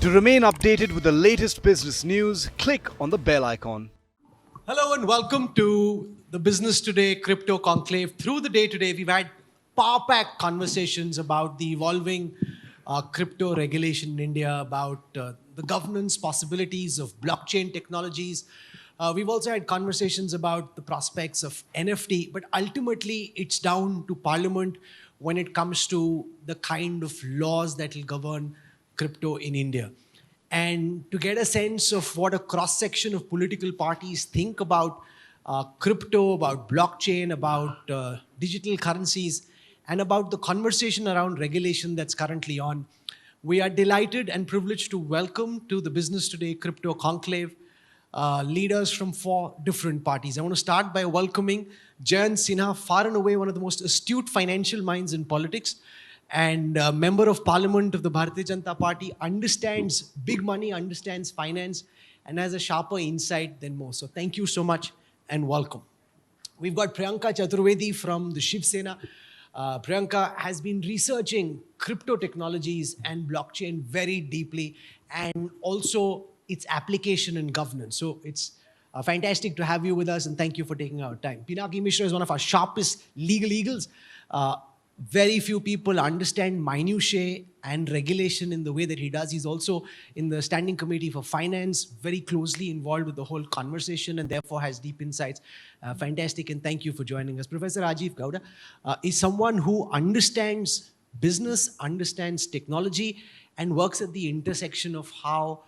To remain updated with the latest business news, click on the bell icon. Hello and welcome to the Business Today Crypto Conclave. Through the day today, we've had power-packed conversations about the evolving crypto regulation in India, about the governance possibilities of blockchain technologies. We've also had conversations about the prospects of NFT, but ultimately it's down to Parliament when it comes to the kind of laws that will govern crypto in India. And to get a sense of what a cross-section of political parties think about crypto, about blockchain, about digital currencies, and about the conversation around regulation that's currently on, we are delighted and privileged to welcome to the Business Today Crypto Conclave leaders from 4 different parties. I want to start by welcoming Jayant Sinha, far and away one of the most astute financial minds in politics, and member of parliament of the Bharatiya Janata Party, understands big money, understands finance, and has a sharper insight than most. So thank you so much and welcome. We've got Priyanka Chaturvedi from the Shiv Sena. Priyanka has been researching crypto technologies and blockchain very deeply, and also its application and governance. So it's fantastic to have you with us, and thank you for taking our time. Pinaki Misra is one of our sharpest legal eagles. Very few people understand minutiae and regulation in the way that he does. He's also in the Standing Committee for Finance, very closely involved with the whole conversation, and therefore has deep insights. Fantastic, and thank you for joining us. Professor Rajeev Gowda is someone who understands business, understands technology, and works at the intersection of how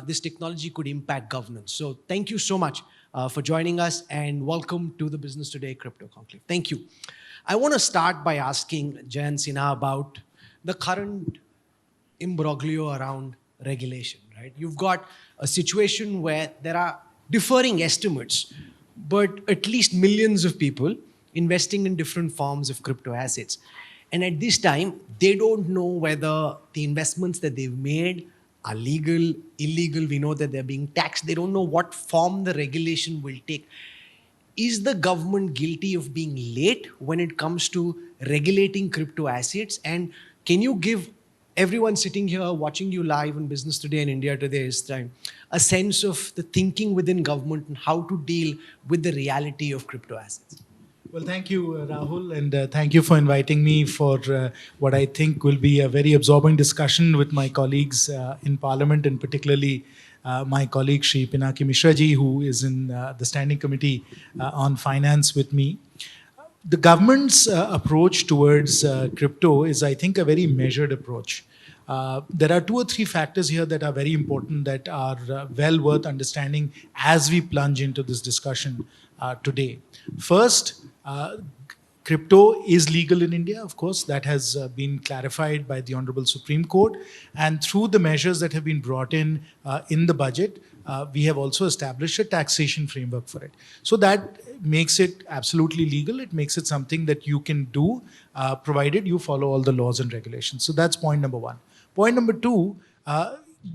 this technology could impact governance. So thank you so much for joining us, and welcome to the Business Today Crypto Conclave. Thank you. I want to start by asking Jayant Sinha about the current imbroglio around regulation, right? You've got a situation where there are differing estimates, but at least millions of people investing in different forms of crypto assets. And at this time, they don't know whether the investments that they've made are legal, illegal. We know that they're being taxed. They don't know what form the regulation will take. Is the government guilty of being late when it comes to regulating crypto assets? And can you give everyone sitting here watching you live on Business Today and India Today's time a sense of the thinking within government and how to deal with the reality of crypto assets? Well, thank you, Rahul, and thank you for inviting me for what I think will be a very absorbing discussion with my colleagues in Parliament, and particularly my colleague Shri Pinaki Misra ji, who is in the Standing Committee on Finance with me. The government's approach towards crypto is, I think, a very measured approach. There are 2 or 3 factors here that are very important, that are well worth understanding as we plunge into this discussion today. First, crypto is legal in India, of course. That has been clarified by the Honorable Supreme Court. And through the measures that have been brought in the budget, we have also established a taxation framework for it. So that makes it absolutely legal. It makes it something that you can do, provided you follow all the laws and regulations. So that's point number 1. Point number 2,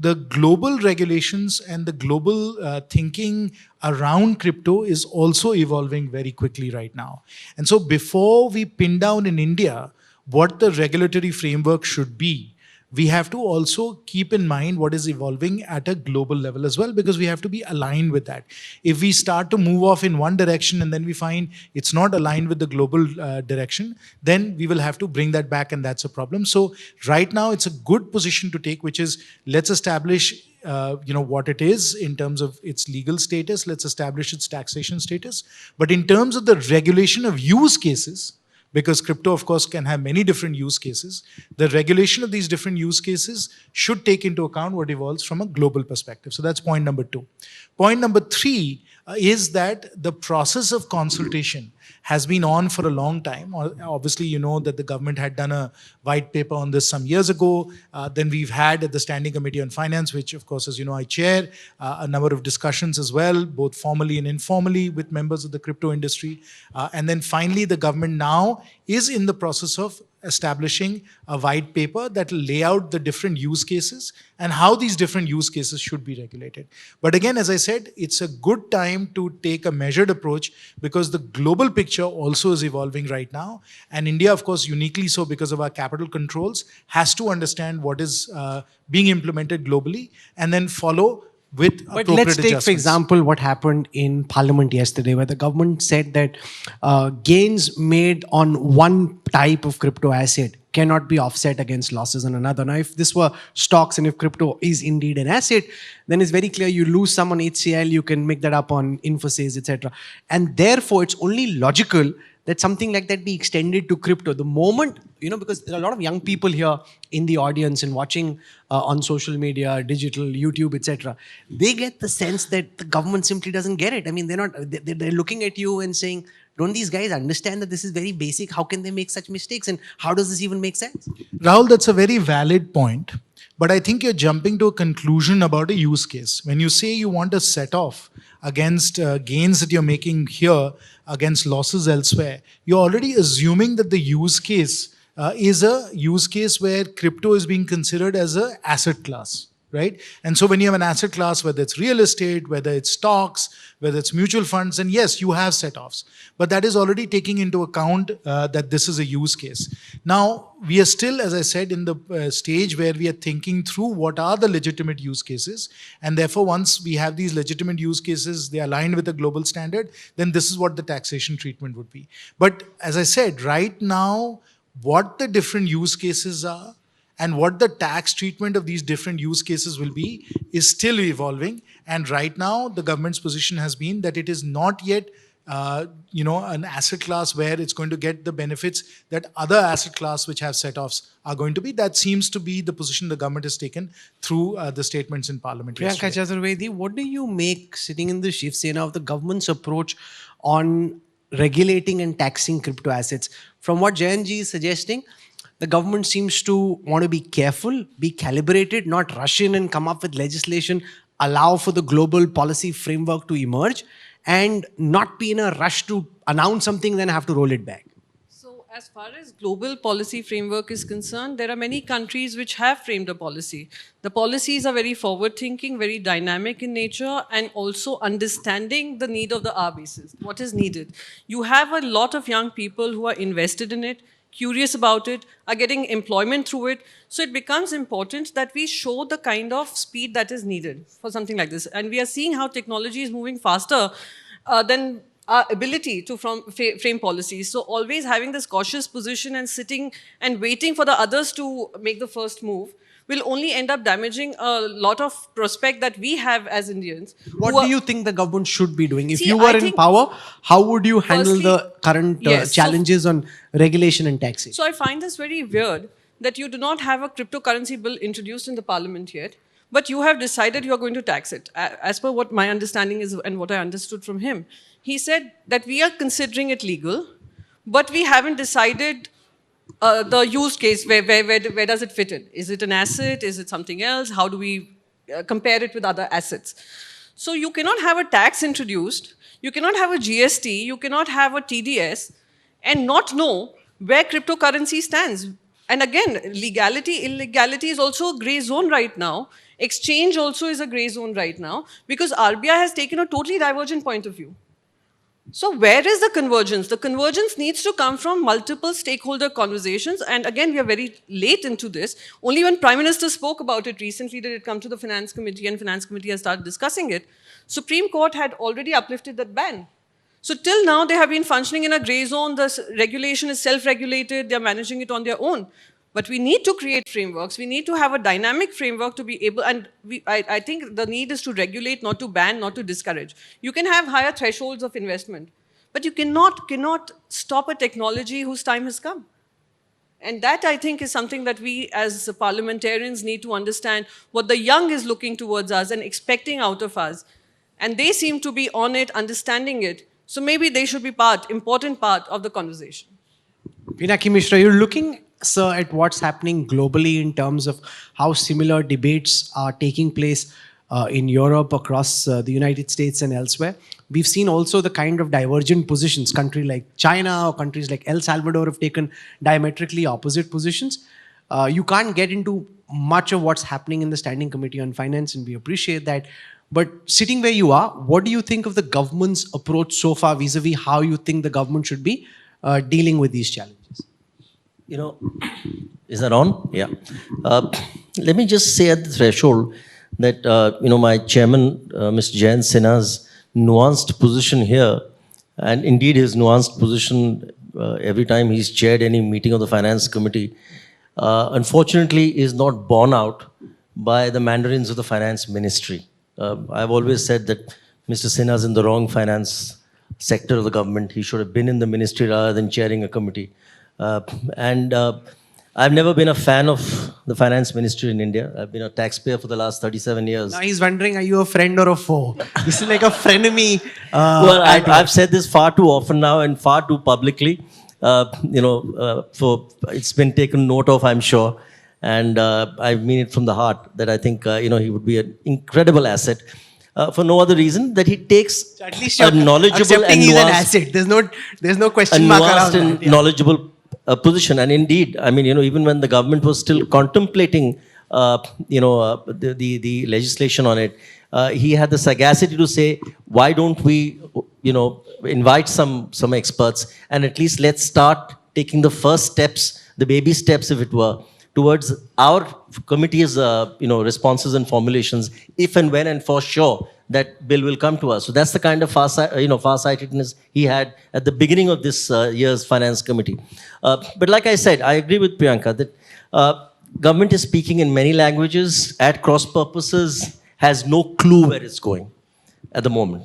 the global regulations and the global thinking around crypto is also evolving very quickly right now. And so before we pin down in India what the regulatory framework should be, we have to also keep in mind what is evolving at a global level as well, because we have to be aligned with that. If we start to move off in one direction and then we find it's not aligned with the global direction, then we will have to bring that back, and that's a problem. So right now it's a good position to take, which is, let's establish what it is in terms of its legal status. Let's establish its taxation status. But in terms of the regulation of use cases, because crypto, of course, can have many different use cases, the regulation of these different use cases should take into account what evolves from a global perspective. So that's point number 2. Point number 3 is that the process of consultation has been on for a long time. Obviously, you know that the government had done a white paper on this some years ago. Then we've had at the Standing Committee on Finance, which of course, as you know, I chair, a number of discussions as well, both formally and informally with members of the crypto industry. And then finally, the government now is in the process of establishing a white paper that will lay out the different use cases and how these different use cases should be regulated. But again, as I said, it's a good time to take a measured approach, because the global picture also is evolving right now. And India, of course, uniquely so because of our capital controls, has to understand what is being implemented globally and then follow with But appropriate let's take, adjustments. for example, what happened in Parliament yesterday, where the government said that gains made on one type of crypto asset cannot be offset against losses on another. Now, if this were stocks and if crypto is indeed an asset, then it's very clear you lose some on HCL, you can make that up on Infosys, etc. And therefore, it's only logical that something like that be extended to crypto. The moment, because there are a lot of young people here in the audience and watching on social media, digital, YouTube, etc. They get the sense that the government simply doesn't get it. I mean, they're looking at you and saying, don't these guys understand that this is very basic? How can they make such mistakes? And how does this even make sense? Rahul, that's a very valid point. But I think you're jumping to a conclusion about a use case. When you say you want a set off against gains that you're making here against losses elsewhere, you're already assuming that the use case is a use case where crypto is being considered as an asset class, right? And so when you have an asset class, whether it's real estate, whether it's stocks, whether it's mutual funds, and yes, you have set-offs. But that is already taking into account that this is a use case. Now, we are still, as I said, in the stage where we are thinking through what are the legitimate use cases. And therefore, once we have these legitimate use cases, they are aligned with a global standard, then this is what the taxation treatment would be. But as I said, right now, what the different use cases are and what the tax treatment of these different use cases will be is still evolving. And right now, the government's position has been that it is not yet an asset class where it's going to get the benefits that other asset class which have set-offs are going to be. That seems to be the position the government has taken through the statements in Parliament Priyanka yesterday. Chaturvedi, what do you make, sitting in the Shiv Sena, of the government's approach on regulating and taxing crypto assets? From what Jayant ji is suggesting, the government seems to want to be careful, be calibrated, not rush in and come up with legislation, allow for the global policy framework to emerge, and not be in a rush to announce something, then have to roll it back. So as far as global policy framework is concerned, there are many countries which have framed a policy. The policies are very forward-thinking, very dynamic in nature, and also understanding the need of the R basis, what is needed. You have a lot of young people who are invested in it, curious about it, are getting employment through it. So it becomes important that we show the kind of speed that is needed for something like this. And we are seeing how technology is moving faster than our ability to frame policies. So always having this cautious position and sitting and waiting for the others to make the first move will only end up damaging a lot of prospect that we have as Indians. What do you think the government should be doing? If See, you were I in think power, how would you handle firstly, the current yes, challenges on regulation and taxation? So I find this very weird that you do not have a cryptocurrency bill introduced in the parliament yet, but you have decided you are going to tax it. As per what my understanding is and what I understood from him, he said that we are considering it legal, but we haven't decided the use case, where does it fit in? Is it an asset? Is it something else? How do we compare it with other assets? So you cannot have a tax introduced, you cannot have a GST, you cannot have a TDS, and not know where cryptocurrency stands. And again, legality, illegality is also a grey zone right now. Exchange also is a grey zone right now because RBI has taken a totally divergent point of view. So where is the convergence? The convergence needs to come from multiple stakeholder conversations. And again, we are very late into this. Only when Prime Minister spoke about it recently did it come to the Finance Committee, and Finance Committee has started discussing it. Supreme Court had already uplifted that ban. So till now, they have been functioning in a grey zone. The regulation is self-regulated. They're managing it on their own. But we need to create frameworks. We need to have a dynamic framework to be able, and I think the need is to regulate, not to ban, not to discourage. You can have higher thresholds of investment, but you cannot stop a technology whose time has come. And that, I think, is something that we as parliamentarians need to understand, what the young is looking towards us and expecting out of us. And they seem to be on it, understanding it. So maybe they should be important part of the conversation. Pinaki Misra, you're looking, sir, at what's happening globally in terms of how similar debates are taking place in Europe, across the United States and elsewhere. We've seen also the kind of divergent positions. Countries like China or countries like El Salvador have taken diametrically opposite positions. You can't get into much of what's happening in the Standing Committee on Finance, and we appreciate that. But sitting where you are, what do you think of the government's approach so far vis-a-vis how you think the government should be dealing with these challenges? You know, is that on? Yeah. Let me just say at the threshold that, my chairman, Mr. Jayant Sinha's nuanced position here, and indeed his nuanced position every time he's chaired any meeting of the Finance Committee, unfortunately is not borne out by the mandarins of the Finance Ministry. I've always said that Mr. Sinha's in the wrong finance sector of the government. He should have been in the ministry rather than chairing a committee. I've never been a fan of the finance ministry in India. I've been a taxpayer for the last 37 years. Now he's wondering, are you a friend or a foe? This is like a frenemy. Well, I've said this far too often now and far too publicly. It's been taken note of, I'm sure. And I mean it from the heart that I think, he would be an incredible asset. For no other reason that he takes At least a knowledgeable and he's an nuanced, asset. There's no question mark around and that. knowledgeable position. And indeed, I mean, even when the government was still contemplating, the legislation on it, he had the sagacity to say, why don't we, invite some experts and at least let's start taking the first steps, the baby steps, if it were, towards our committee's, responses and formulations, if and when and for sure that bill will come to us. So that's the kind of farsightedness he had at the beginning of this year's Finance Committee. But like I said, I agree with Priyanka that government is speaking in many languages, at cross purposes, has no clue where it's going at the moment.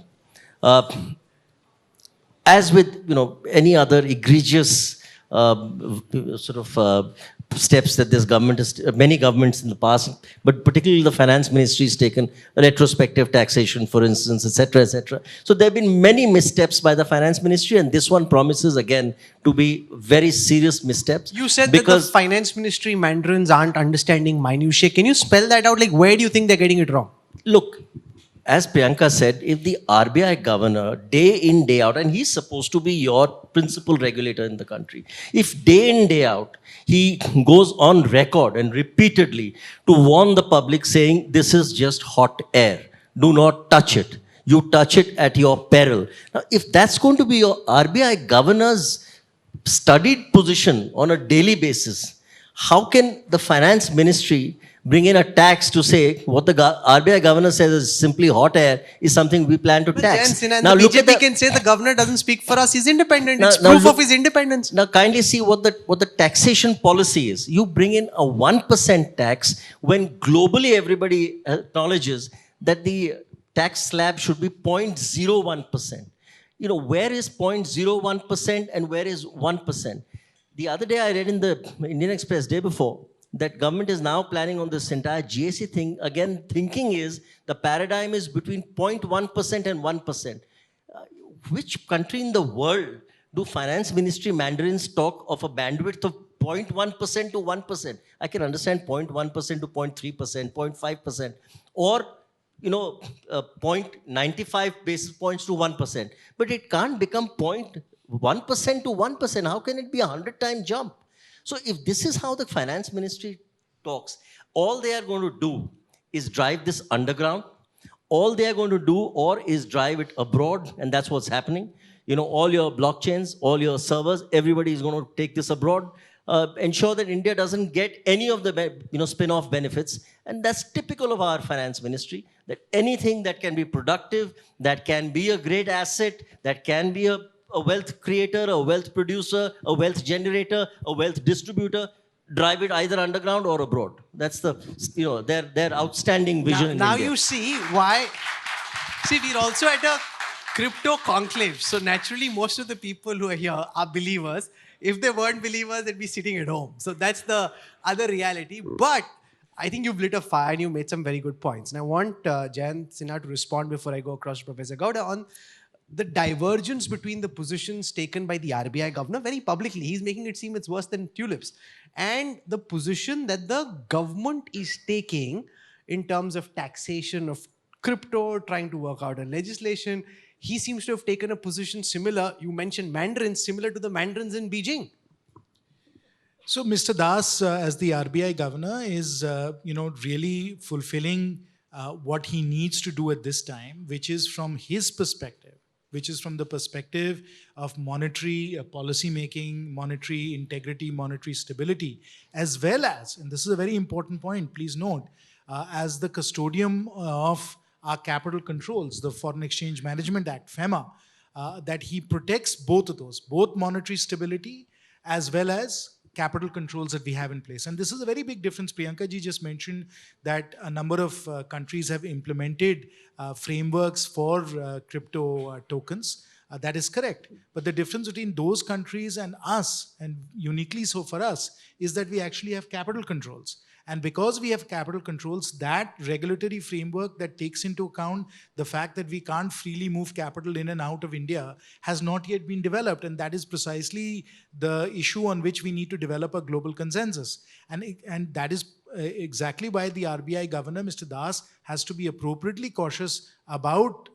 As with any other egregious steps that this government has, many governments in the past, but particularly the finance ministry has taken, retrospective taxation, for instance, etc., etc. So there have been many missteps by the finance ministry, and this one promises again to be very serious missteps. You said that the finance ministry mandarins aren't understanding minutiae. Can you spell that out? Like, where do you think they're getting it wrong? Look, as Priyanka said, if the RBI governor, day in, day out, and he's supposed to be your principal regulator in the country, if day in, day out, he goes on record and repeatedly to warn the public saying, this is just hot air, do not touch it. You touch it at your peril. Now, if that's going to be your RBI governor's studied position on a daily basis, how can the finance ministry bring in a tax to say what the RBI governor says is simply hot air is something we plan to tax? Now the BJP can say the governor doesn't speak for us. He's independent. It's proof of his independence. Now kindly see what the taxation policy is. You bring in a 1% tax when globally everybody acknowledges that the tax slab should be 0.01%. Where is 0.01% and where is 1%? The other day I read in the Indian Express, day before, that government is now planning on this entire GST thing. Again, thinking is the paradigm is between 0.1% and 1%. Which country in the world do finance ministry mandarins talk of a bandwidth of 0.1% to 1%? I can understand 0.1% to 0.3%, 0.5%, or 0.95 basis points to 1%. But it can't become 0.1% to 1%. How can it be a 100-time jump? So if this is how the finance ministry talks, all they are going to do is drive this underground. All they are going to do is drive it abroad, and that's what's happening. All your blockchains, all your servers, everybody is going to take this abroad. Ensure that India doesn't get any of the spin-off benefits, and that's typical of our finance ministry. That anything that can be productive, that can be a great asset, that can be a wealth creator, a wealth producer, a wealth generator, a wealth distributor, drive it either underground or abroad. That's their outstanding vision in Now India. you see why. See, we're also at a crypto conclave. So naturally, most of the people who are here are believers. If they weren't believers, they'd be sitting at home. So that's the other reality. But I think you've lit a fire and you made some very good points. And I want Jayant Sinha to respond before I go across to Professor Gowda on the divergence between the positions taken by the RBI governor very publicly. He's making it seem it's worse than tulips. And the position that the government is taking in terms of taxation of crypto, trying to work out a legislation. He seems to have taken a position similar. You mentioned mandarins, similar to the mandarins in Beijing. So, Mr. Das, as the RBI governor, is really fulfilling what he needs to do at this time, which is from his perspective, which is from the perspective of monetary policy making, monetary integrity, monetary stability, as well as, and this is a very important point, please note, as the custodian of our capital controls, the Foreign Exchange Management Act, FEMA, that he protects both of those, both monetary stability as well as capital controls that we have in place. And this is a very big difference. Priyanka ji just mentioned that a number of countries have implemented frameworks for crypto tokens. That is correct. But the difference between those countries and us, and uniquely so for us, is that we actually have capital controls. And because we have capital controls, that regulatory framework that takes into account the fact that we can't freely move capital in and out of India has not yet been developed. And that is precisely the issue on which we need to develop a global consensus. And that is exactly why the RBI governor, Mr. Das, has to be appropriately cautious about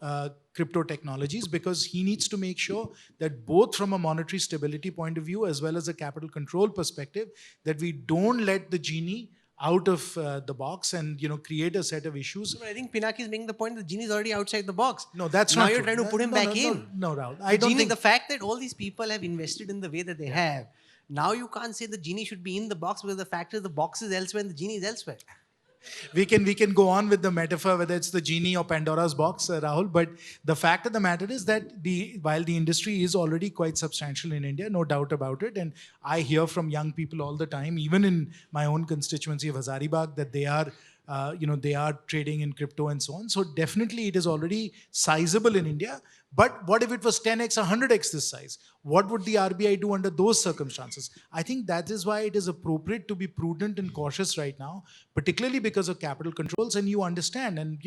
crypto technologies, because he needs to make sure that both from a monetary stability point of view as well as a capital control perspective, that we don't let the genie out of the box and create a set of issues. But I think Pinaki is making the point that the genie is already outside the box. No, that's now not you're true. trying to put him back in. No, Rahul. I don't think the fact that all these people have invested in the way that they have, now you can't say the genie should be in the box, because the fact is the box is elsewhere and the genie is elsewhere. we can go on with the metaphor, whether it's the genie or Pandora's box, Rahul. But the fact of the matter is that while the industry is already quite substantial in India, no doubt about it, and I hear from young people all the time, even in my own constituency of Hazaribagh, that they are they are trading in crypto and so on. So definitely it is already sizable in India. But what if it was 10x, 100x this size? What would the RBI do under those circumstances? I think that is why it is appropriate to be prudent and cautious right now, particularly because of capital controls. And you understand, and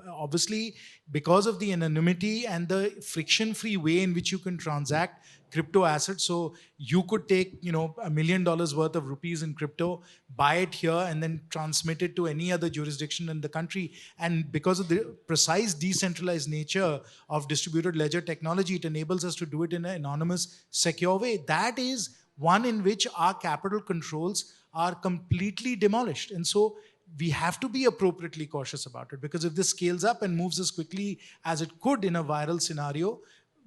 obviously because of the anonymity and the friction-free way in which you can transact crypto assets. So you could take, $1 million worth of rupees in crypto, buy it here, and then transmit it to any other jurisdiction in the country. And because of the precise decentralized nature of distributed ledger technology, it enables us to do it in an anonymous, secure way. That is one in which our capital controls are completely demolished. And so we have to be appropriately cautious about it, because if this scales up and moves as quickly as it could in a viral scenario,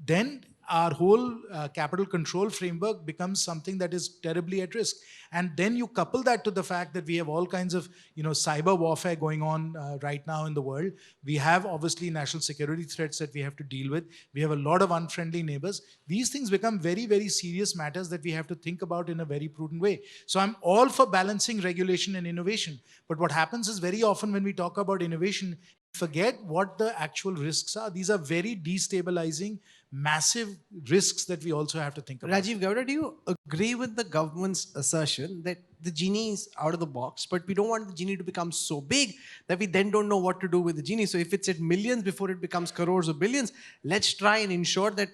then our whole capital control framework becomes something that is terribly at risk. And then you couple that to the fact that we have all kinds of cyber warfare going on right now in the world. We have obviously national security threats that we have to deal with. We have a lot of unfriendly neighbors. These things become very, very serious matters that we have to think about in a very prudent way. So I'm all for balancing regulation and innovation. But what happens is, very often when we talk about innovation, forget what the actual risks are. These are very destabilizing, massive risks that we also have to think about. Rajeev Gowda, do you agree with the government's assertion that the genie is out of the box, but we don't want the genie to become so big that we then don't know what to do with the genie? So if it's at millions before it becomes crores or billions, let's try and ensure that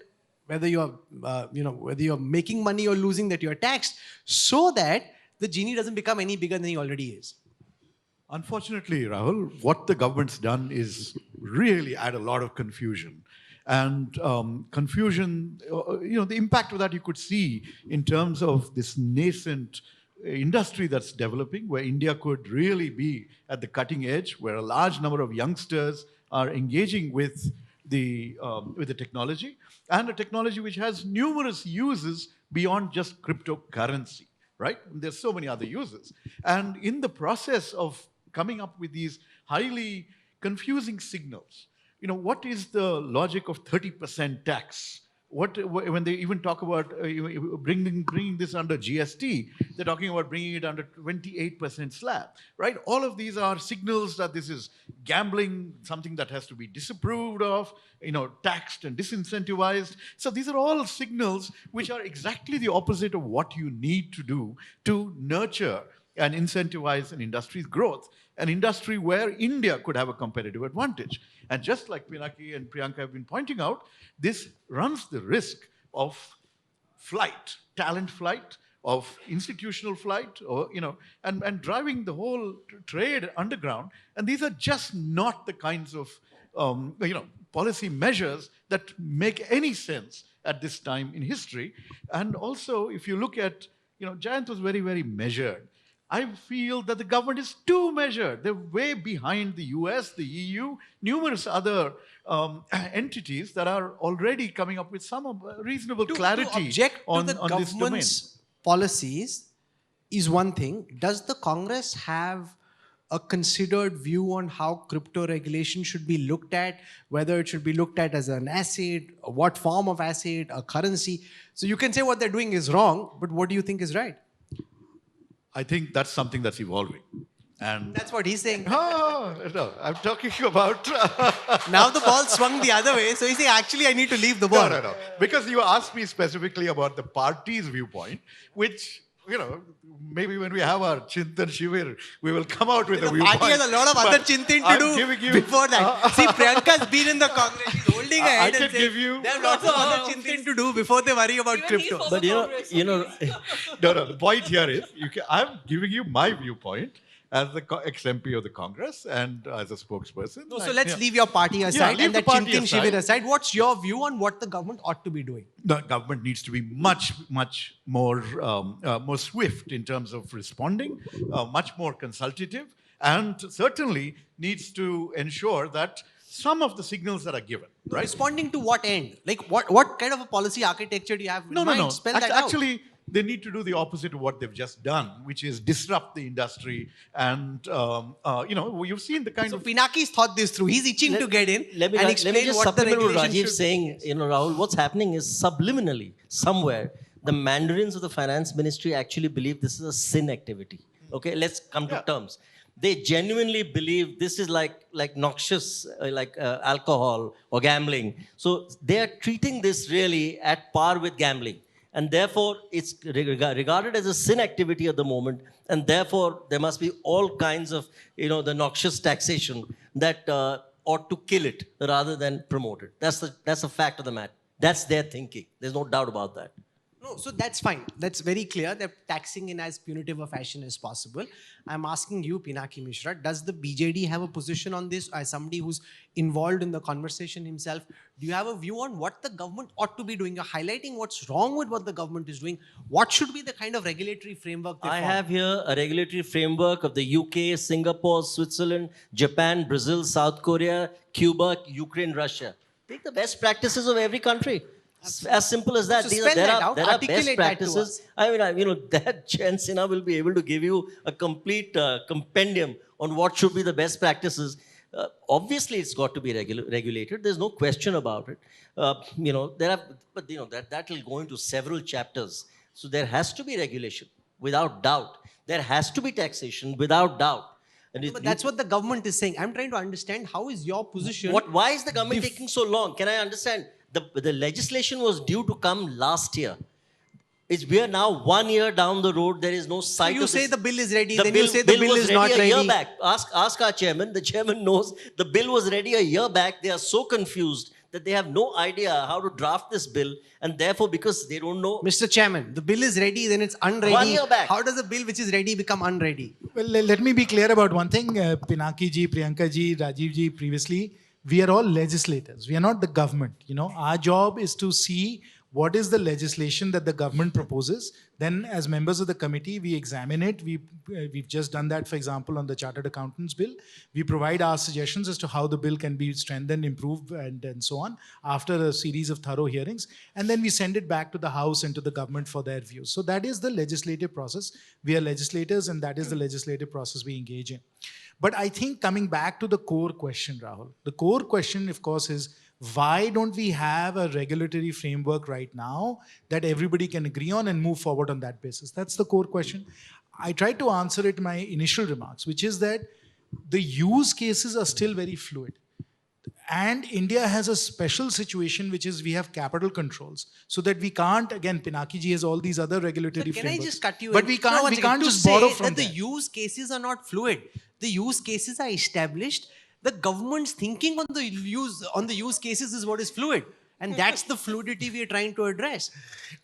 whether you're making money or losing, that you're taxed, so that the genie doesn't become any bigger than he already is. Unfortunately, Rahul, what the government's done is really add a lot of confusion. And confusion, the impact of that you could see in terms of this nascent industry that's developing, where India could really be at the cutting edge, where a large number of youngsters are engaging with the technology, and a technology which has numerous uses beyond just cryptocurrency, right? There's so many other uses. And in the process of coming up with these highly confusing signals, what is the logic of 30% tax? When they even talk about bringing this under GST, they're talking about bringing it under 28% slab, right? All of these are signals that this is gambling, something that has to be disapproved of, taxed and disincentivized. So these are all signals which are exactly the opposite of what you need to do to nurture and incentivize an industry's growth, an industry where India could have a competitive advantage. And just like Pinaki and Priyanka have been pointing out, this runs the risk of flight, talent flight, of institutional flight, or and driving the whole trade underground. And these are just not the kinds of policy measures that make any sense at this time in history. And also, if you look at Jayant was very, very measured. I feel that the government is too measured. They're way behind the US, the EU, numerous other entities that are already coming up with some reasonable clarity to object on to the this domain. government's policies is one thing. Does the Congress have a considered view on how crypto regulation should be looked at, whether it should be looked at as an asset, what form of asset, a currency? So you can say what they're doing is wrong, but what do you think is right? I think that's something that's evolving. And That's what he's saying. no, I'm talking about... Now the ball swung the other way, so he's saying, actually, I need to leave the ball. No. Because you asked me specifically about the party's viewpoint, which, maybe when we have our Chintan Shivir, we will come out with a The viewpoint. party has a lot of But other chintin to I'm do giving you- before that. See, Priyanka's been in the Congress. She's holding her I head can and saying, give you- there are lots of other chintin to do before they worry about Even he's crypto. for But the you know, Congress, you know, No, the point here is, I'm giving you my viewpoint as the ex-MP of the Congress and as a spokesperson. No, so let's leave your party aside leave and the that party chintin aside. shivir aside. What's your view on what the government ought to be doing? The government needs to be much more swift in terms of responding, much more consultative, and certainly needs to ensure that some of the signals that are given, right? Responding to what end? Like what kind of a policy architecture do you have in mind? No. Spell that out. Actually, they need to do the opposite of what they've just done, which is disrupt the industry. And, you've seen the kind So of... Pinaki's thought this through. He's itching to get in let me and just explain what the supplement what regulation Rajeev's should saying. Rahul, what's happening is subliminally, somewhere, the mandarins of the finance ministry actually believe this is a sin activity. Okay, let's come to terms. They genuinely believe this is like noxious, alcohol or gambling. So they are treating this really at par with gambling. And therefore, it's regarded as a sin activity at the moment. And therefore, there must be all kinds of, the noxious taxation that ought to kill it rather than promote it. That's a fact of the matter. That's their thinking. There's no doubt about that. No, so that's fine. That's very clear. They're taxing in as punitive a fashion as possible. I'm asking you, Pinaki Misra, does the BJD have a position on this as somebody who's involved in the conversation himself? Do you have a view on what the government ought to be doing? You're highlighting what's wrong with what the government is doing. What should be the kind of regulatory framework they I follow? have here a regulatory framework of the UK, Singapore, Switzerland, Japan, Brazil, South Korea, Cuba, Ukraine, Russia. Take the best practices of every country. As simple as that. So There spell that out, there are articulate best that to practices. us. That Jayant Sinha will be able to give you a complete compendium on what should be the best practices. Obviously, it's got to be regulated. There's no question about it. That will go into several chapters. So there has to be regulation, without doubt. There has to be taxation, without doubt. And But that's what the government is saying. I'm trying to understand how is your position. Why is the government taking so long? Can I understand? The legislation was due to come last year. We are now 1 year down the road. There is no So sight you of say this. the bill is ready, then you say the bill was is not a ready. year back. Ask our chairman. The chairman knows the bill was ready a year back. They are so confused that they have no idea how to draft this bill, and therefore, because they don't know. Mr. Chairman, the bill is ready, then it's unready. 1 year back. How does a bill which is ready become unready? Well, let me be clear about one thing. Pinaki ji, Priyanka ji, Rajeev ji, previously, we are all legislators. We are not the government. Our job is to see what is the legislation that the government proposes. Then as members of the committee, we examine it. We've just done that, for example, on the Chartered Accountants Bill. We provide our suggestions as to how the bill can be strengthened, improved, and so on after a series of thorough hearings. And then we send it back to the House and to the government for their views. So that is the legislative process. We are legislators, and that is the legislative process we engage in. But I think coming back to the core question, Rahul, the core question, of course, is why don't we have a regulatory framework right now that everybody can agree on and move forward on that basis? That's the core question. I tried to answer it in my initial remarks, which is that the use cases are still very fluid. And India has a special situation, which is we have capital controls, so that we can't, again, Pinaki ji has all these other regulatory Can frameworks. I just cut you But in? we No, one can't second. just To borrow say from that there. the use cases are not fluid. The use cases are established. The government's thinking on the use cases is what is fluid. And that's the fluidity we are trying to address.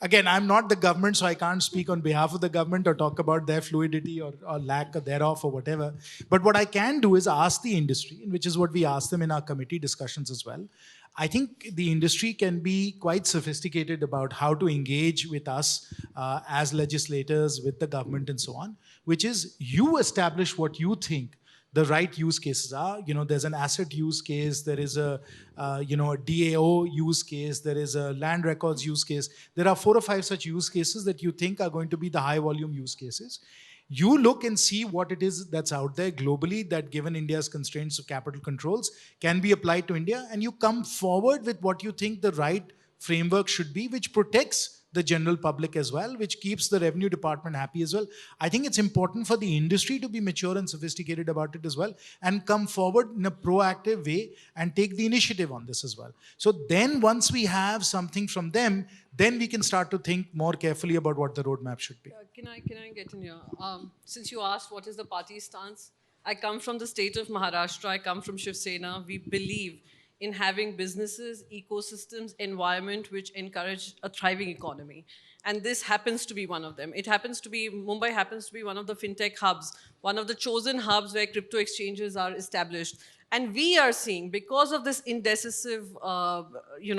Again, I'm not the government, so I can't speak on behalf of the government or talk about their fluidity or lack thereof or whatever. But what I can do is ask the industry, which is what we asked them in our committee discussions as well. I think the industry can be quite sophisticated about how to engage with us as legislators, with the government and so on, which is you establish what you think the right use cases are. There's an asset use case, there is a DAO use case, there is a land records use case. There are 4 or 5 such use cases that you think are going to be the high volume use cases. You look and see what it is that's out there globally that, given India's constraints of capital controls, can be applied to India, and you come forward with what you think the right framework should be, which protects the general public as well, which keeps the revenue department happy as well. I think it's important for the industry to be mature and sophisticated about it as well, and come forward in a proactive way and take the initiative on this as well. So then once we have something from them, then we can start to think more carefully about what the roadmap should be. Can I get in here? Since you asked what is the party stance, I come from the state of Maharashtra. I come from Shiv Sena. We believe in having businesses, ecosystems, environment which encourage a thriving economy. And this happens to be one of them. Mumbai happens to be one of the fintech hubs, one of the chosen hubs where crypto exchanges are established. And we are seeing, because of this indecisive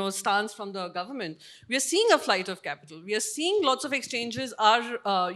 stance from the government, we are seeing a flight of capital. We are seeing lots of exchanges are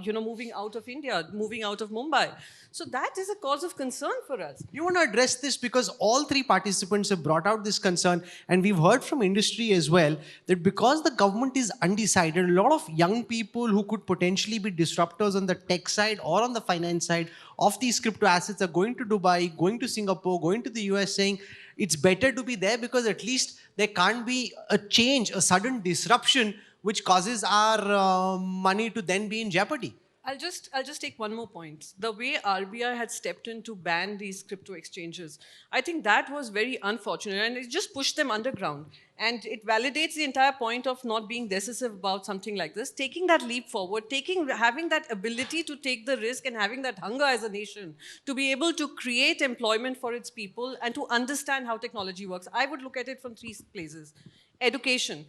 moving out of India, moving out of Mumbai. So that is a cause of concern for us. You want to address this because all 3 participants have brought out this concern, and we've heard from industry as well that because the government is undecided, a lot of young people who could potentially be disruptors on the tech side or on the finance side of these crypto assets are going to Dubai, going to Singapore, going to the US, saying it's better to be there because at least there can't be a change, a sudden disruption which causes our money to then be in jeopardy. I'll just take one more point. The way RBI had stepped in to ban these crypto exchanges, I think that was very unfortunate, and it just pushed them underground. And it validates the entire point of not being decisive about something like this. Taking that leap forward, having that ability to take the risk and having that hunger as a nation to be able to create employment for its people and to understand how technology works. I would look at it from 3 places. Education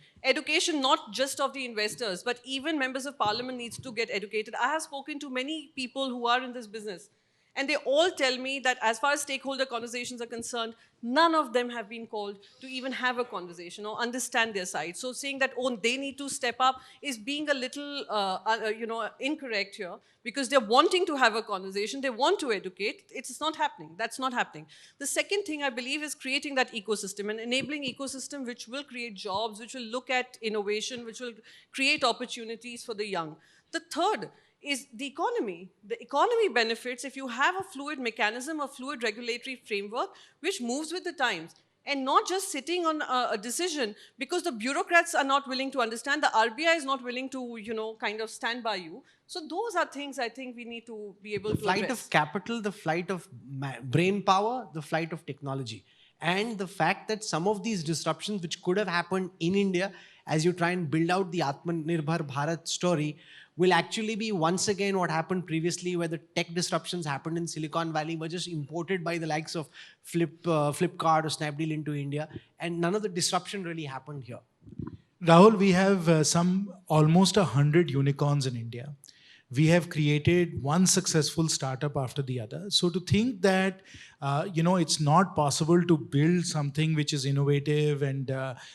not just of the investors, but even members of parliament needs to get educated. I have spoken to many people who are in this business, and they all tell me that as far as stakeholder conversations are concerned, none of them have been called to even have a conversation or understand their side. So saying that, they need to step up is being a little, incorrect here, because they're wanting to have a conversation, they want to educate. It's not happening. That's not happening. The second thing I believe is creating that ecosystem, an enabling ecosystem which will create jobs, which will look at innovation, which will create opportunities for the young. The third is the economy. The economy benefits if you have a fluid mechanism, a fluid regulatory framework which moves with the times, and not just sitting on a decision because the bureaucrats are not willing to understand, the RBI is not willing to, kind of stand by you. So those are things I think we need to be able to address. The flight of capital, the flight of brain power, the flight of technology. And the fact that some of these disruptions which could have happened in India as you try and build out the Atmanirbhar Bharat story will actually be once again what happened previously, where the tech disruptions happened in Silicon Valley were just imported by the likes of Flipkart or Snapdeal into India, and none of the disruption really happened here. Rahul, we have almost 100 unicorns in India. We have created one successful startup after the other. So to think that, it's not possible to build something which is innovative and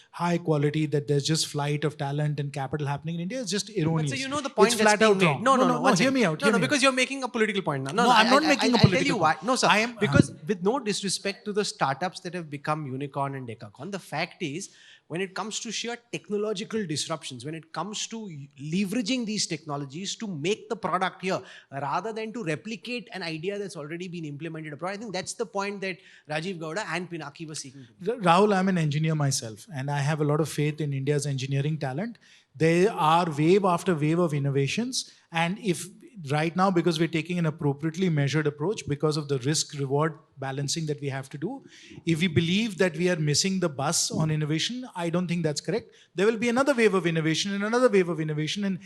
high quality, that there's just flight of talent and capital happening in India is just erroneous. But so the point it's that's flat out being wrong. made. No, hear me out. Because you're making a political point now. No, I'm not making a political point. I'll tell you why. No, sir. Because with no disrespect to the startups that have become unicorn and decacorn, the fact is, when it comes to sheer technological disruptions, when it comes to leveraging these technologies to make the product here, rather than to replicate an idea that's already been implemented abroad, I think that's the point that Rajeev Gowda and Pinaki were seeking to make. Rahul, I'm an engineer myself, and I have a lot of faith in India's engineering talent. There are wave after wave of innovations, and if right now, because we're taking an appropriately measured approach because of the risk-reward balancing that we have to do, if we believe that we are missing the bus on innovation, I don't think that's correct. There will be another wave of innovation and another wave of innovation, and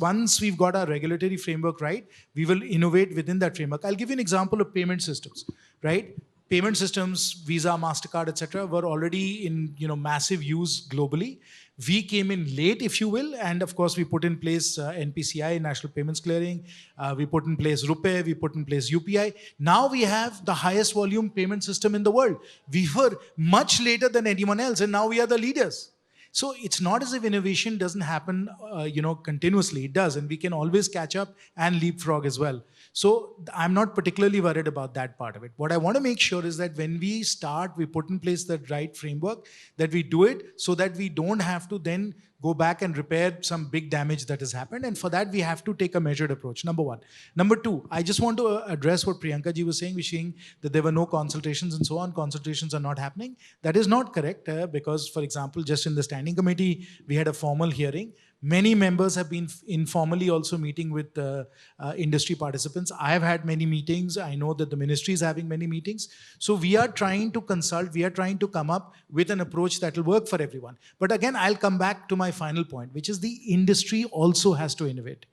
once we've got our regulatory framework right, we will innovate within that framework. I'll give you an example of payment systems, right? payment systems, Visa, MasterCard, etc., were already in massive use globally. We came in late, if you will, and of course we put in place NPCI, National Payments Clearing. We put in place RuPay. We put in place UPI. Now we have the highest volume payment system in the world. We were much later than anyone else, and now we are the leaders. So it's not as if innovation doesn't happen, continuously. It does, and we can always catch up and leapfrog as well. So I'm not particularly worried about that part of it. What I want to make sure is that when we start, we put in place the right framework, that we do it so that we don't have to then go back and repair some big damage that has happened. And for that, we have to take a measured approach, number one. Number two, I just want to address what Priyanka ji was saying. We're saying that there were no consultations and so on. Consultations are not happening. That is not correct because, for example, just in the standing committee, we had a formal hearing. Many members have been informally also meeting with industry participants. I have had many meetings. I know that the ministry is having many meetings. So we are trying to consult. We are trying to come up with an approach that will work for everyone. But again, I'll come back to my final point, which is the industry also has to innovate,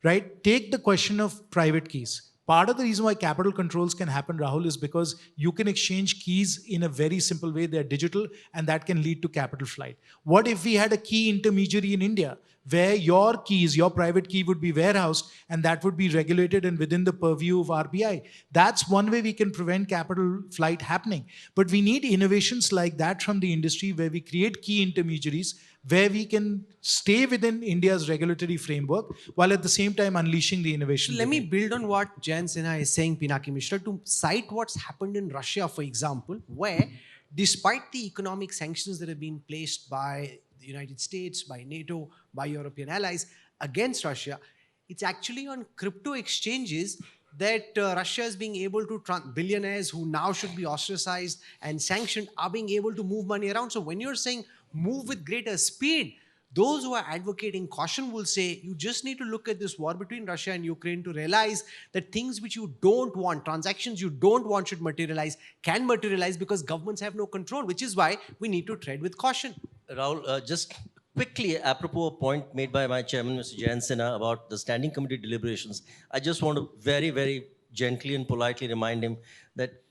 right? Take the question of private keys. Part of the reason why capital controls can happen, Rahul, is because you can exchange keys in a very simple way. They're digital, and that can lead to capital flight. What if we had a key intermediary in India where your keys, your private key would be warehoused, and that would be regulated and within the purview of RBI? That's one way we can prevent capital flight happening. But we need innovations like that from the industry where we create key intermediaries where we can stay within India's regulatory framework while at the same time unleashing the innovation. So let me build on what Jayant Sinha is saying, Pinaki Misra, to cite what's happened in Russia, for example, where despite the economic sanctions that have been placed by the United States, by NATO, by European allies against Russia, it's actually on crypto exchanges that Russia is being able to, billionaires who now should be ostracized and sanctioned are being able to move money around. So when you're saying move with greater speed, those who are advocating caution will say you just need to look at this war between Russia and Ukraine to realize that things which you don't want, transactions you don't want should materialize, can materialize because governments have no control, which is why we need to tread with caution. Rahul, just quickly, apropos a point made by my chairman, Mr. Jayant Sinha, about the standing committee deliberations, I just want to very, very gently and politely remind him that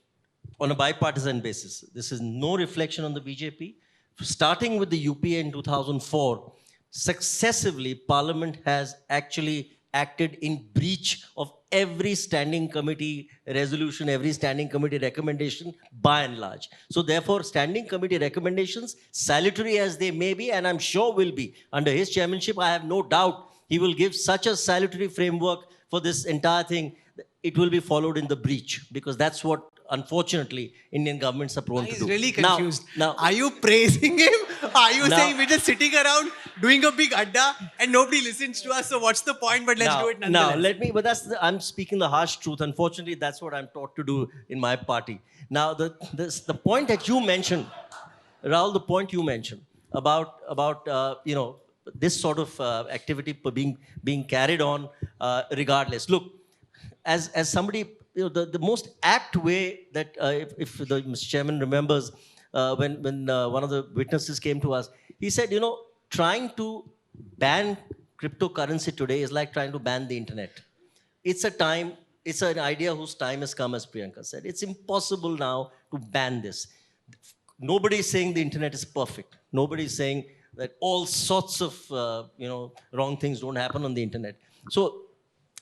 on a bipartisan basis, this is no reflection on the BJP. Starting with the UPA in 2004, successively, Parliament has actually acted in breach of every standing committee resolution, every standing committee recommendation, by and large. So therefore, standing committee recommendations, salutary as they may be, and I'm sure will be, under his chairmanship, I have no doubt he will give such a salutary framework for this entire thing. It will be followed in the breach, because that's what, unfortunately, Indian governments are prone to do. He's really confused. Now, are you praising him? Are you saying we're just sitting around doing a big adda and nobody listens to us? So what's the point? But let's do it nonetheless. But I'm speaking the harsh truth. Unfortunately, that's what I'm taught to do in my party. Now, the point that you mentioned, Rahul, the point you mentioned about this sort of activity being carried on regardless. Look, as somebody, the most apt way that, if the Mr. Chairman remembers, when one of the witnesses came to us, he said, trying to ban cryptocurrency today is like trying to ban the internet. It's an idea whose time has come, as Priyanka said. It's impossible now to ban this. Nobody is saying the internet is perfect. Nobody is saying that all sorts of wrong things don't happen on the internet. So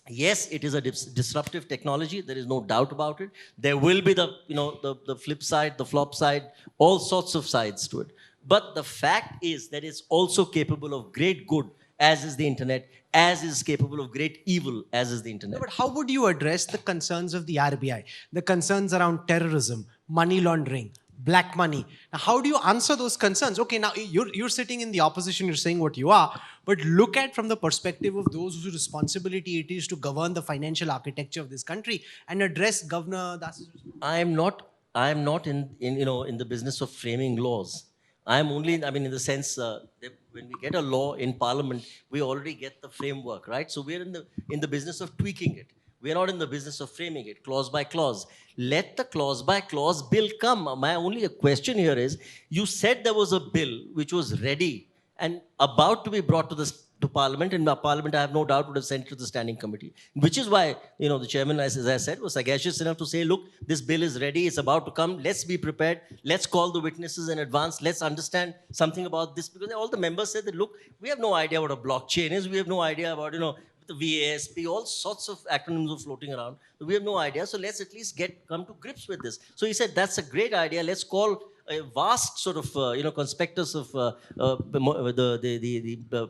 yes, it is a disruptive technology. There is no doubt about it. There will be the flip side, the flop side, all sorts of sides to it. But the fact is that it's also capable of great good, as is the internet, as is capable of great evil, as is the internet. No, but how would you address the concerns of the RBI, the concerns around terrorism, money laundering, black money? Now, how do you answer those concerns? Okay, now you're sitting in the opposition, you're saying what you are, but look at from the perspective of those whose responsibility it is to govern the financial architecture of this country and address Governor Das's. I am not in the business of framing laws. I am only, in the sense that when we get a law in Parliament, we already get the framework, right? So we're in the business of tweaking it. We're not in the business of framing it, clause by clause. Let the clause by clause bill come. My only question here is, you said there was a bill which was ready and about to be brought to the to Parliament, and Parliament, I have no doubt, would have sent it to the standing committee. Which is why, the chairman, as I said, was sagacious enough to say, look, this bill is ready, it's about to come, let's be prepared, let's call the witnesses in advance, let's understand something about this, because all the members said that, look, we have no idea what a blockchain is, we have no idea about, the VASP, all sorts of acronyms are floating around. We have no idea, so let's at least come to grips with this. So he said, that's a great idea, let's call a vast sort of, conspectus of the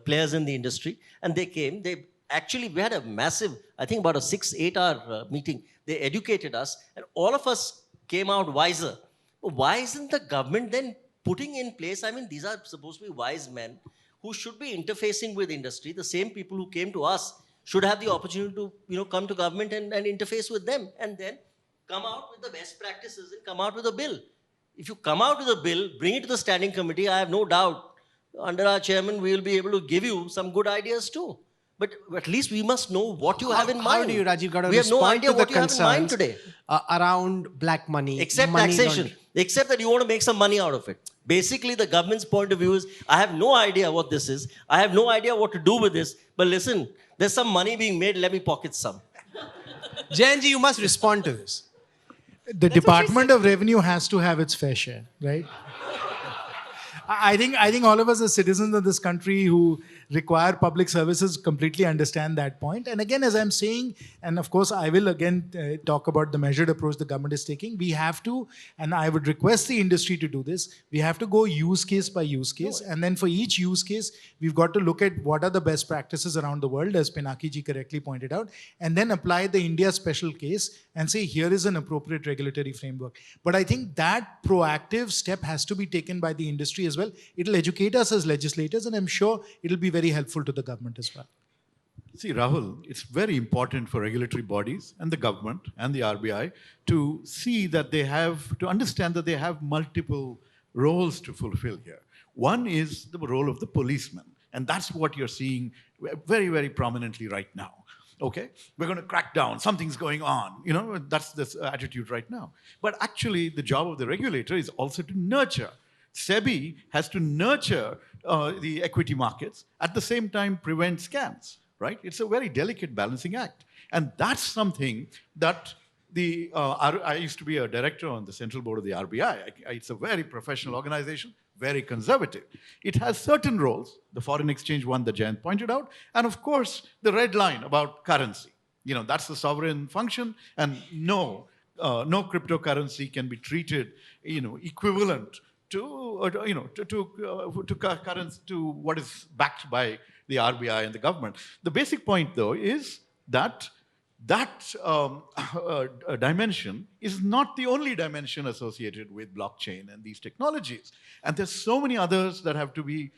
players in the industry. And they came, we had a massive, I think about a 6-8 hour meeting. They educated us, and all of us came out wiser. But why isn't the government then putting in place, these are supposed to be wise men who should be interfacing with industry. The same people who came to us should have the opportunity to, come to government and interface with them, and then come out with the best practices and come out with a bill. If you come out with a bill, bring it to the standing committee, I have no doubt, under our chairman, we will be able to give you some good ideas too. But at least we must know what you have in mind. How do you, Rajeev Gowda, we have no respond idea to the what you have in mind concerns today. Around black money, except money taxation. laundering? Except that you want to make some money out of it. Basically, the government's point of view is, I have no idea what this is. I have no idea what to do with this. But listen, there's some money being made. Let me pocket some. Jayant ji, you must respond to this. The Department of Revenue has to have its fair share, right? I think all of us as citizens of this country who require public services completely understand that point. And again, as I'm saying, and of course I will again talk about the measured approach the government is taking, we have to, and I would request the industry to do this, we have to go use case by use case. And then for each use case, we've got to look at what are the best practices around the world, as Pinaki ji correctly pointed out, and then apply the India special case and say, here is an appropriate regulatory framework. But I think that proactive step has to be taken by the industry as well. It'll educate us as legislators, and I'm sure it'll be very helpful to the government as well. See, Rahul, it's very important for regulatory bodies and the government and the RBI to see that to understand that they have multiple roles to fulfill here. One is the role of the policeman, and that's what you're seeing very, very prominently right now. Okay, we're going to crack down, something's going on, that's this attitude right now. But actually, the job of the regulator is also to nurture. SEBI has to nurture the equity markets, at the same time prevent scams, right? It's a very delicate balancing act. And that's something that I used to be a director on the central board of the RBI. It's a very professional organization, very conservative. It has certain roles, the foreign exchange one that Jayant pointed out, and of course, the red line about currency. That's the sovereign function, and no cryptocurrency can be treated, equivalent to what is backed by the RBI and the government. The basic point, though, is that dimension is not the only dimension associated with blockchain and these technologies. And there's so many others that have to be,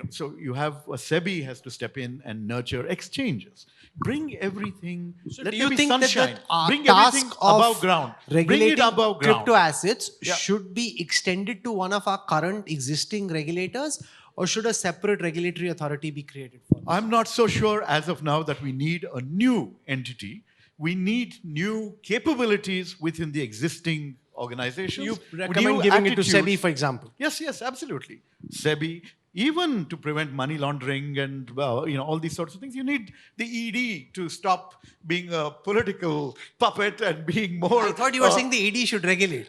so you have SEBI has to step in and nurture exchanges. Bring everything, So let do there you be think sunshine. that our Bring task everything of above ground. Bring regulating it above ground. crypto assets Yeah. should be extended to one of our current existing regulators, or should a separate regulatory authority be created for this? I'm not so sure as of now that we need a new entity. We need new capabilities within the existing organizations. You new recommend giving it to attitudes. SEBI, for example? Yes, absolutely. SEBI, even to prevent money laundering and all these sorts of things, you need the ED to stop being a political puppet and being more. I thought you were saying the ED should regulate.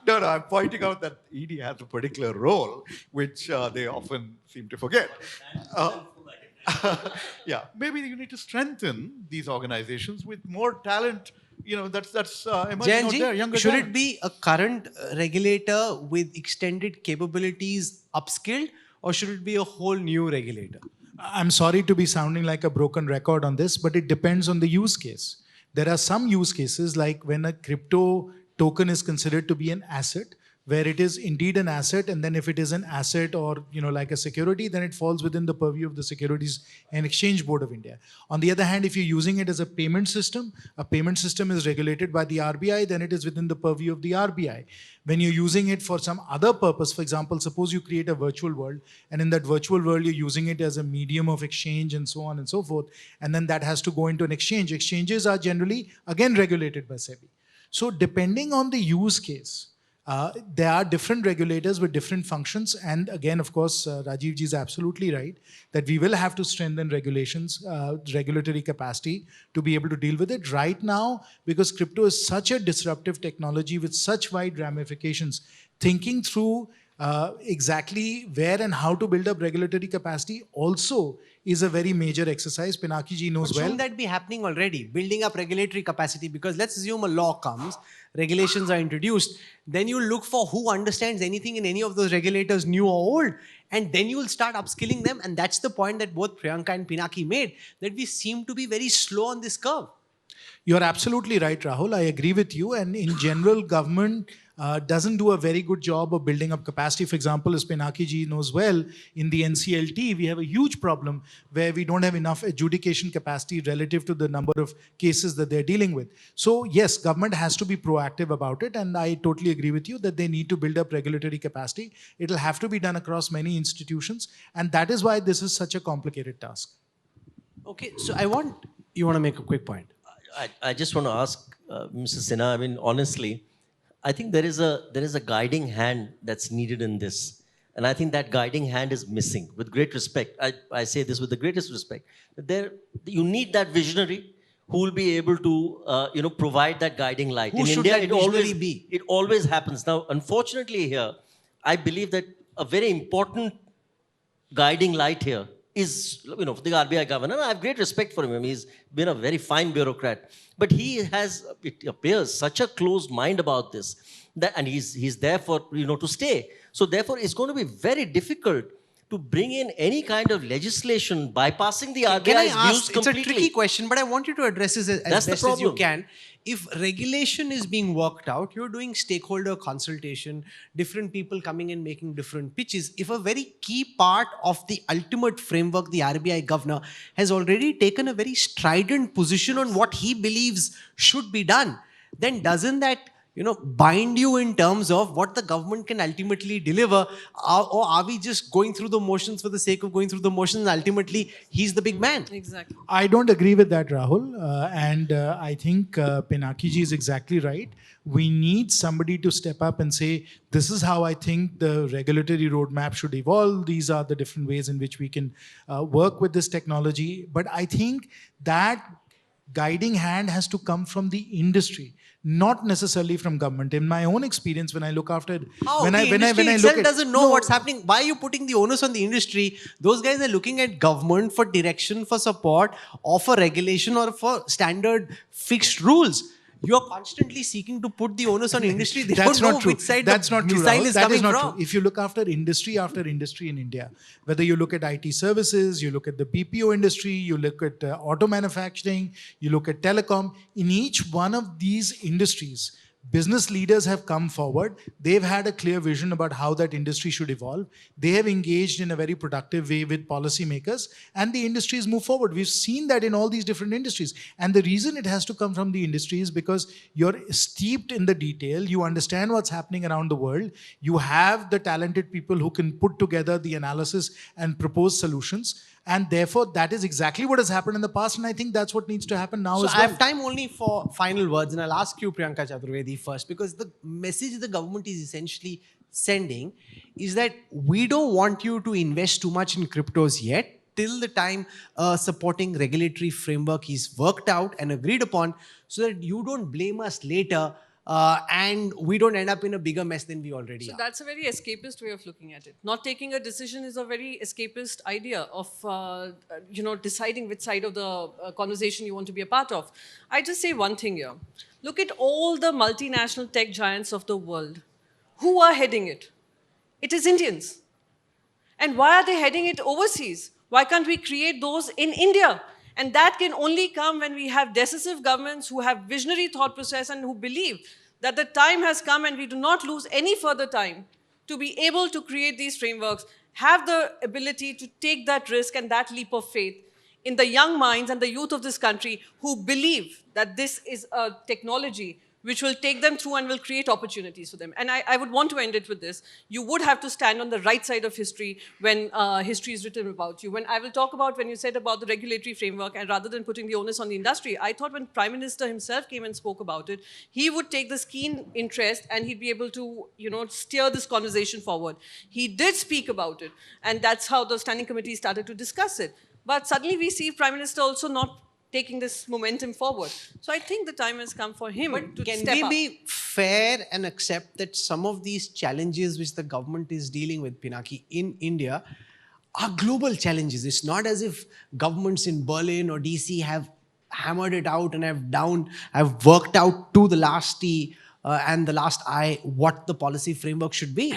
No, I'm pointing out that ED has a particular role, which they often seem to forget. Yeah, maybe you need to strengthen these organizations with more talent. That's emerging out there, Jayanji, younger should talent. it be a current regulator with extended capabilities upskilled, or should it be a whole new regulator? I'm sorry to be sounding like a broken record on this, but it depends on the use case. There are some use cases, like when a crypto token is considered to be an asset, where it is indeed an asset, and then if it is an asset or like a security, then it falls within the purview of the Securities and Exchange Board of India. On the other hand, if you're using it as a payment system is regulated by the RBI, then it is within the purview of the RBI. When you're using it for some other purpose, for example, suppose you create a virtual world, and in that virtual world you're using it as a medium of exchange and so on and so forth, and then that has to go into an exchange. Exchanges are generally again regulated by SEBI. So depending on the use case, There are different regulators with different functions. And again, of course, Rajeev ji is absolutely right that we will have to strengthen regulations, regulatory capacity to be able to deal with it. Right now, because crypto is such a disruptive technology with such wide ramifications, thinking through exactly where and how to build up regulatory capacity also is a very major exercise. Pinaki ji knows But well. shouldn't that be happening already? Building up regulatory capacity, because let's assume a law comes, regulations are introduced, then you look for who understands anything in any of those regulators, new or old, and then you will start upskilling them. And that's the point that both Priyanka and Pinaki made, that we seem to be very slow on this curve. You're absolutely right, Rahul. I agree with you. And in general, government doesn't do a very good job of building up capacity. For example, as Pinaki ji knows well, in the NCLT, we have a huge problem where we don't have enough adjudication capacity relative to the number of cases that they're dealing with. So yes, government has to be proactive about it. And I totally agree with you that they need to build up regulatory capacity. It'll have to be done across many institutions. And that is why this is such a complicated task. Okay, so you want to make a quick point. I just want to ask Mr. Sinha, I mean, honestly, I think there is a guiding hand that's needed in this. And I think that guiding hand is missing. With great respect, I say this with the greatest respect. You need that visionary who will be able to provide that guiding light. Who in should India, that it visionary always be? It always happens. Now, unfortunately here, I believe that a very important guiding light here is, the RBI governor. I have great respect for him. He's been a very fine bureaucrat. But he has, it appears, such a closed mind about this. And he's there for, to stay. So therefore, it's going to be very difficult to bring in any kind of legislation bypassing the RBI's Can I views ask, completely. it's a tricky question, but I want you to address it as best as you can. If regulation is being worked out, you're doing stakeholder consultation, different people coming in making different pitches. If a very key part of the ultimate framework, the RBI governor, has already taken a very strident position on what he believes should be done, then doesn't that bind you in terms of what the government can ultimately deliver? Or are we just going through the motions for the sake of going through the motions and ultimately he's the big man? Exactly. I don't agree with that, Rahul. And I think Pinaki ji is exactly right. We need somebody to step up and say, this is how I think the regulatory roadmap should evolve. These are the different ways in which we can work with this technology. But I think that guiding hand has to come from the industry, not necessarily from government. In my own experience, when I look after, when I look at, doesn't know what's happening. Why are you putting the onus on the industry? Those guys are looking at government for direction, for support, or for regulation, or for standard fixed rules. You are constantly seeking to put the onus on industry. They That's don't know not true. which side That's the not true, missile Rahul. is That coming is not from. true. If you look after industry in India, whether you look at IT services, you look at the BPO industry, you look at auto manufacturing, you look at telecom, in each one of these industries, business leaders have come forward. They've had a clear vision about how that industry should evolve. They have engaged in a very productive way with policymakers, and the industries move forward. We've seen that in all these different industries. And the reason it has to come from the industry is because you're steeped in the detail. You understand what's happening around the world. You have the talented people who can put together the analysis and propose solutions. And therefore, that is exactly what has happened in the past. And I think that's what needs to happen now as well. I have time only for final words. And I'll ask you, Priyanka Chaturvedi, first, because the message the government is essentially sending is that we don't want you to invest too much in cryptos yet, till the time supporting regulatory framework is worked out and agreed upon, so that you don't blame us later and we don't end up in a bigger mess than we already are. So that's a very escapist way of looking at it. Not taking a decision is a very escapist idea of, deciding which side of the conversation you want to be a part of. I just say one thing here. Look at all the multinational tech giants of the world. Who are heading it? It is Indians. And why are they heading it overseas? Why can't we create those in India? And that can only come when we have decisive governments who have visionary thought process and who believe that the time has come and we do not lose any further time to be able to create these frameworks, have the ability to take that risk and that leap of faith in the young minds and the youth of this country who believe that this is a technology which will take them through and will create opportunities for them. And I would want to end it with this. You would have to stand on the right side of history when history is written about you. When I will talk about when you said about the regulatory framework, and rather than putting the onus on the industry, I thought when Prime Minister himself came and spoke about it, he would take this keen interest and he'd be able to, steer this conversation forward. He did speak about it, and that's how the standing committee started to discuss it. But suddenly we see Prime Minister also not taking this momentum forward. So I think the time has come for him to Can step we up. be fair and accept that some of these challenges which the government is dealing with, Pinaki, in India are global challenges? It's not as if governments in Berlin or DC have hammered it out and have worked out to the last T and the last I what the policy framework should be.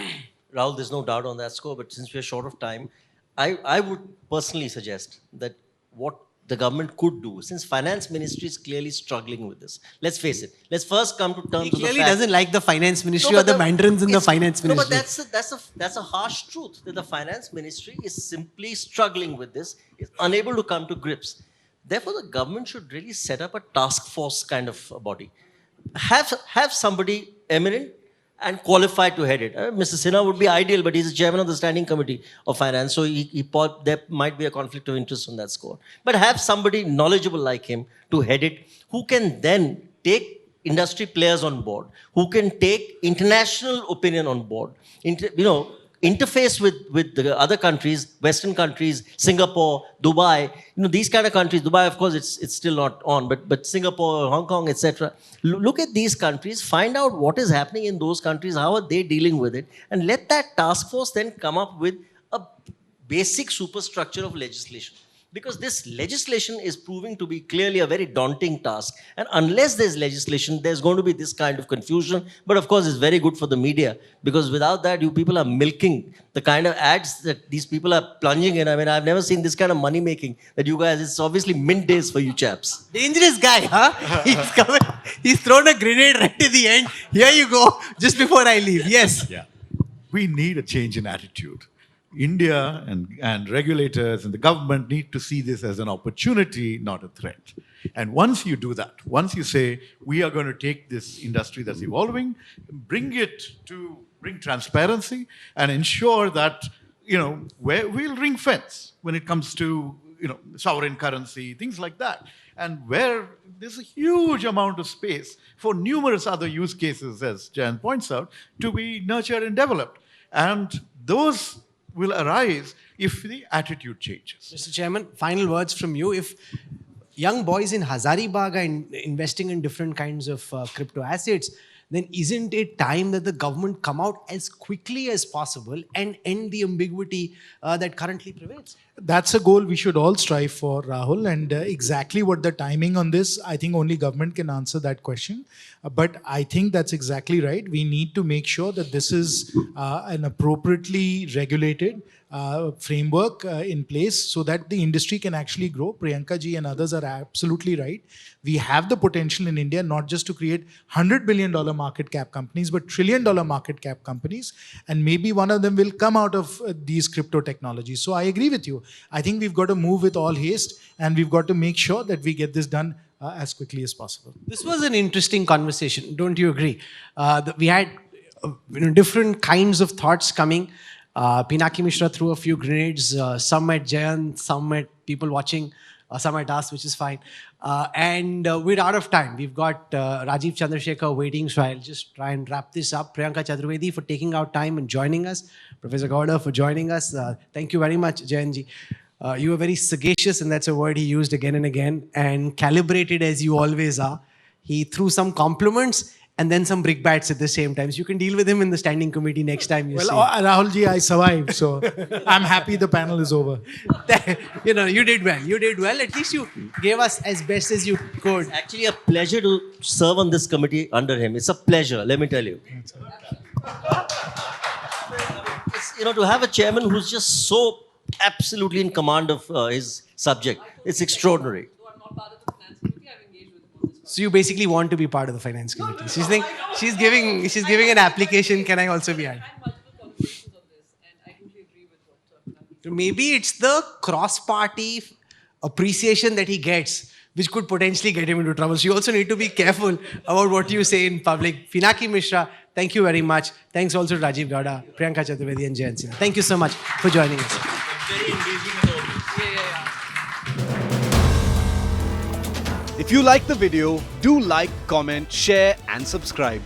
Rahul, there's no doubt on that score, but since we're short of time, I would personally suggest that what the government could do, since finance ministry is clearly struggling with this. Let's face it. Let's first come to terms He with the clearly fact. doesn't like the finance ministry No, or but the mandarins in the it's- finance ministry. No, but that's a harsh truth, that the finance ministry is simply struggling with this, is unable to come to grips. Therefore, the government should really set up a task force kind of a body. Have somebody eminent and qualified to head it. Mr. Sinha would be ideal, but he's the chairman of the standing committee of finance, so there might be a conflict of interest on that score. But have somebody knowledgeable like him to head it, who can then take industry players on board, who can take international opinion on board, interface with the other countries, Western countries, Singapore, Dubai, these kind of countries. Dubai, of course, it's still not on, but Singapore, Hong Kong, etc. Look at these countries, find out what is happening in those countries, how are they dealing with it, and let that task force then come up with a basic superstructure of legislation. Because this legislation is proving to be clearly a very daunting task. And unless there's legislation, there's going to be this kind of confusion. But of course, it's very good for the media, because without that, you people are milking the kind of ads that these people are plunging in. I mean, I've never seen this kind of money making that you guys, it's obviously mint days for you chaps. Dangerous guy, huh? He's coming. He's thrown a grenade right at the end. Here you go, just before I leave. Yes. Yeah. We need a change in attitude. India and regulators and the government need to see this as an opportunity, not a threat. And once you do that, once you say, we are going to take this industry that's evolving, bring transparency and ensure that, we'll ring fence when it comes to, sovereign currency, things like that. And where there's a huge amount of space for numerous other use cases, as Jayant points out, to be nurtured and developed. And those will arise if the attitude changes. Mr. Chairman, final words from you. If young boys in Hazaribagh are investing in different kinds of crypto assets, then isn't it time that the government come out as quickly as possible and end the ambiguity that currently prevails? That's a goal we should all strive for, Rahul. And exactly what the timing on this, I think only government can answer that question. But I think that's exactly right. We need to make sure that this is an appropriately regulated framework in place so that the industry can actually grow. Priyanka ji and others are absolutely right. We have the potential in India not just to create $100 billion market cap companies, but $1 trillion market cap companies. And maybe one of them will come out of these crypto technologies. So I agree with you. I think we've got to move with all haste, and we've got to make sure that we get this done as quickly as possible. This was an interesting conversation. Don't you agree? We had different kinds of thoughts coming. Pinaki Misra threw a few grenades, some at Jayant, some at people watching, some at us, which is fine. And we're out of time. We've got Rajeev Chandrasekhar waiting, so I'll just try and wrap this up. Priyanka Chaturvedi for taking out time and joining us. Professor Gowda for joining us. Thank you very much, Jayantji. You were very sagacious, and that's a word he used again and again, and calibrated as you always are. He threw some compliments and then some brickbats at the same time. So you can deal with him in the standing committee next time you see. Rahul ji, I survived, so I'm happy the panel is over. You did well. You did well. At least you gave us as best as you could. It's actually a pleasure to serve on this committee under him. It's a pleasure, let me tell you. To have a chairman who's just so absolutely in command of his subject, it's extraordinary. Though I'm not part of the finance committee, I've engaged with him on this. So you basically want to be part of the finance committee. She's giving an application. Can I also be added? I had multiple conversations on this, and I totally agree with what Maybe it's the cross-party appreciation that he gets, which could potentially get him into trouble. So you also need to be careful about what you say in public. Pinaki Misra, thank you very much. Thanks also to Rajeev Gowda, Priyanka Chaturvedi and Jayant Sinha. Thank you so much for joining us. Very engaging as always. Yeah. If you like the video, do like, comment, share and subscribe.